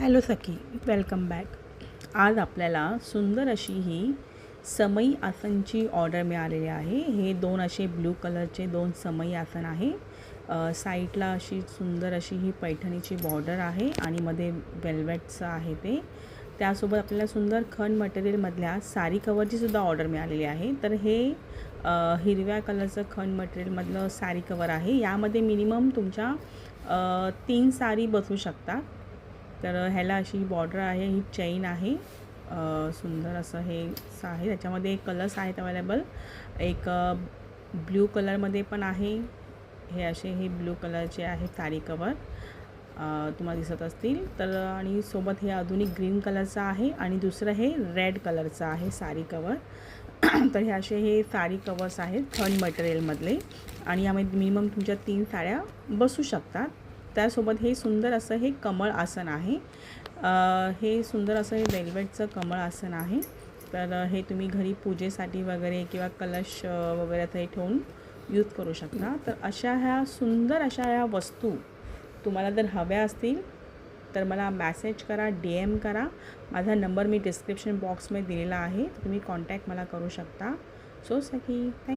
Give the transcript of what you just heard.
Hello सखी, welcome back. आज आपल्याला सुंदर अशी ही समई आसनची ऑर्डर मिळालेली आहे. हे दोन असे ब्लू कलरचे दोन समई आसन आहे. साईडला अशी सुंदर अशी ही पैठणीची बॉर्डर आहे आणि मध्ये वेल्वेटचं आहे ते. त्यासोबत आपल्याला सुंदर खण मटेरियलमधल्या साडी कवरची सुद्धा ऑर्डर मिळालेली आहे. तर हे हिरव्या कलरचं खण मटेरियलमधलं साडी कवर आहे. यामध्ये मिनिमम तुमच्या 3 साडी बसू शकतात. तर ह्याला अशी बॉर्डर आहे, ही चेन आहे. सुंदर असं हे आहे. त्याच्यामध्ये कलर्स आहेत अवेलेबल. एक ब्ल्यू कलरमध्ये पण आहे. हे असे हे ब्ल्यू कलरचे आहे साडी कवर, तुम्हाला दिसत असतील. तर आणि सोबत हे आधुनिक ग्रीन कलरचं आहे आणि दुसरं हे रेड कलरचं आहे साडी कवर. तर हे असे हे साडी कवर्स आहेत खण मटेरियलमधले आणि यामध्ये मिनिमम तुमच्या 3 साड्या बसू शकतात. त्यासोबत हे सुंदर असं हे कमळ आसन आहे. हे सुंदर असं हे वेल्वेटचं कमळ आसन आहे. तर हे तुम्ही घरी पूजेसाठी वगैरे किंवा कलश वगैरे ते ठेवून यूज करू शकता. तर अशा ह्या सुंदर अशा ह्या वस्तू तुम्हाला जर हव्या असतील तर मला मॅसेज करा, DM करा. माझा नंबर मी डिस्क्रिप्शन बॉक्समध्ये दिलेला आहे. तुम्ही कॉन्टॅक्ट मला करू शकता. सो सखी, थँक